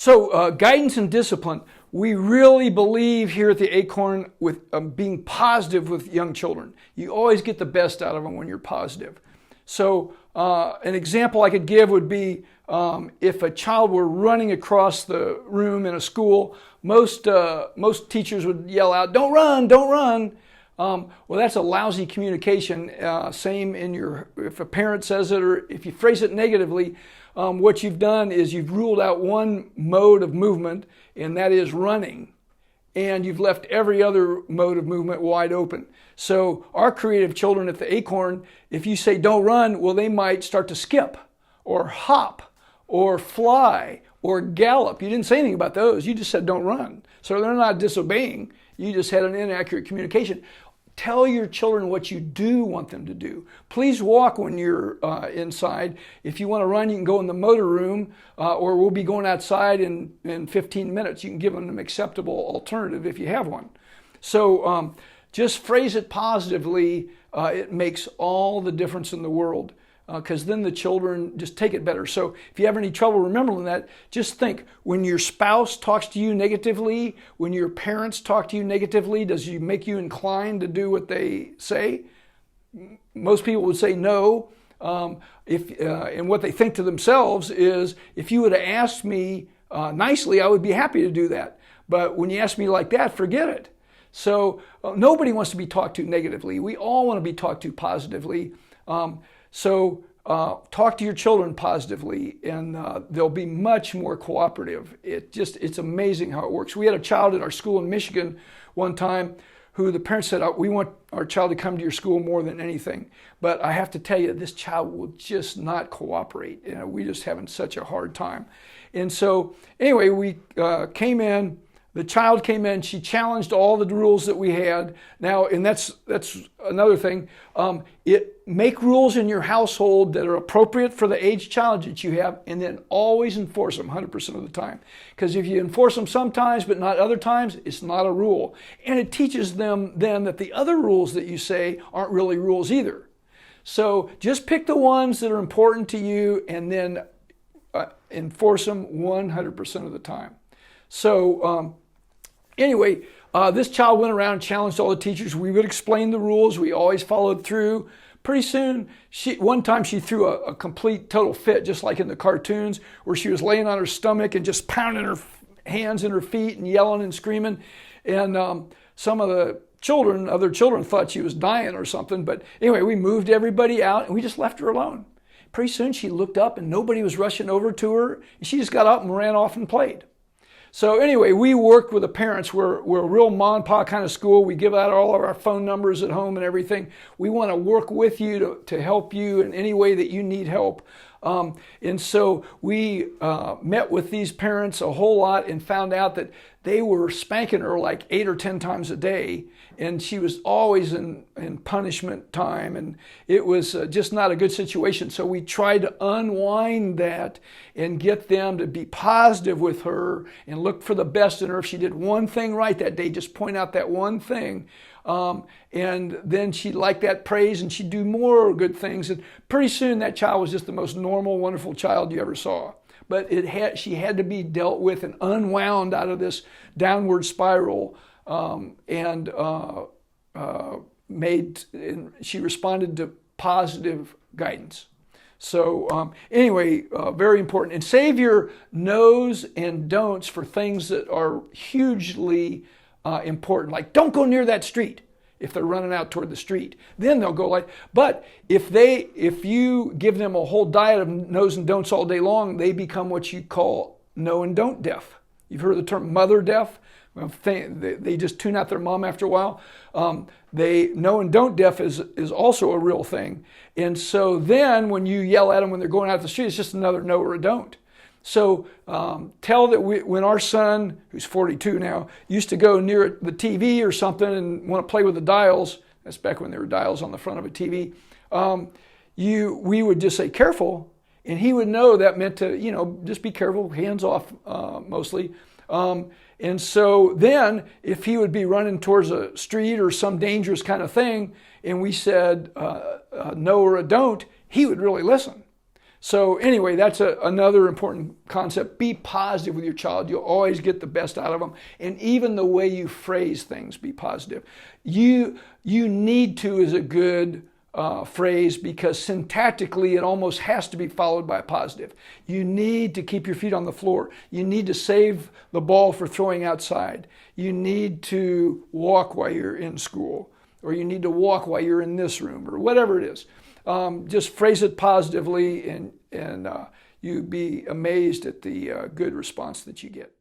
So guidance and discipline. We really believe here at the Acorn with being positive with young children. You always get the best out of them when you're positive. So an example I could give would be if a child were running across the room in a school, most teachers would yell out, "Don't run, don't run." Well, that's a lousy communication. Same if a parent says it, or if you phrase it negatively, what you've done is you've ruled out one mode of movement, and that is running. And you've left every other mode of movement wide open. So our creative children at the Acorn, if you say don't run, well, they might start to skip or hop or fly or gallop. You didn't say anything about those. You just said don't run. So they're not disobeying. You just had an inaccurate communication. Tell your children what you do want them to do. Please walk when you're inside. If you want to run, you can go in the motor room, or we'll be going outside in 15 minutes. You can give them an acceptable alternative if you have one. So just phrase it positively. It makes all the difference in the world, because then the children just take it better. So if you have any trouble remembering that, just think, when your spouse talks to you negatively, when your parents talk to you negatively, does it make you inclined to do what they say? Most people would say no. And what they think to themselves is, if you would have asked me nicely, I would be happy to do that. But when you ask me like that, forget it. So nobody wants to be talked to negatively. We all want to be talked to positively. So talk to your children positively, and they'll be much more cooperative. It's amazing how it works. We had a child at our school in Michigan one time who the parents said, "We want our child to come to your school more than anything." But I have to tell you, this child will just not cooperate. We're just having such a hard time. And so anyway, we came in. The child came in, she challenged all the rules that we had. Now, and that's another thing. Make rules in your household that are appropriate for the age challenge that you have, and then always enforce them 100% of the time. Because if you enforce them sometimes but not other times, it's not a rule. And it teaches them then that the other rules that you say aren't really rules either. So just pick the ones that are important to you and then enforce them 100% of the time. So anyway, this child went around and challenged all the teachers. We would explain the rules. We always followed through. Pretty soon, one time she threw a complete total fit, just like in the cartoons, where she was laying on her stomach and just pounding her hands and her feet and yelling and screaming. And some of the other children thought she was dying or something. But anyway, we moved everybody out and we just left her alone. Pretty soon she looked up and nobody was rushing over to her. And she just got up and ran off and played. So anyway, we worked with the parents. We're a real mom and pop kind of school. We give out all of our phone numbers at home and everything. We want to work with you to help you in any way that you need help. And so we met with these parents a whole lot and found out that they were spanking her like 8 or 10 times a day. And she was always in punishment time. And it was just not a good situation. So we tried to unwind that and get them to be positive with her and look for the best in her. If she did one thing right that day, just point out that one thing. And then she'd like that praise and she'd do more good things. And pretty soon that child was just the most normal, wonderful child you ever saw. But she had to be dealt with and unwound out of this downward spiral. And she responded to positive guidance. So anyway, very important. And save your no's and don'ts for things that are hugely important. Like, don't go near that street if they're running out toward the street. Then they'll go like, but if you give them a whole diet of no's and don'ts all day long, they become what you call no and don't deaf. You've heard the term mother deaf? They just tune out their mom after a while. No and don't deaf is also a real thing. And so then when you yell at them when they're going out the street, it's just another no or a don't. So tell that when our son, who's 42 now, used to go near the TV or something and want to play with the dials, that's back when there were dials on the front of a TV, we would just say, careful. And he would know that meant to, just be careful, hands off mostly. And so then if he would be running towards a street or some dangerous kind of thing, and we said no or a don't, he would really listen. So anyway, that's another important concept. Be positive with your child. You'll always get the best out of them. And even the way you phrase things, be positive. You need to is a good phrase, because syntactically it almost has to be followed by a positive. You need to keep your feet on the floor. You need to save the ball for throwing outside. You need to walk while you're in school, or you need to walk while you're in this room, or whatever it is. Just phrase it positively, and you'd be amazed at the good response that you get.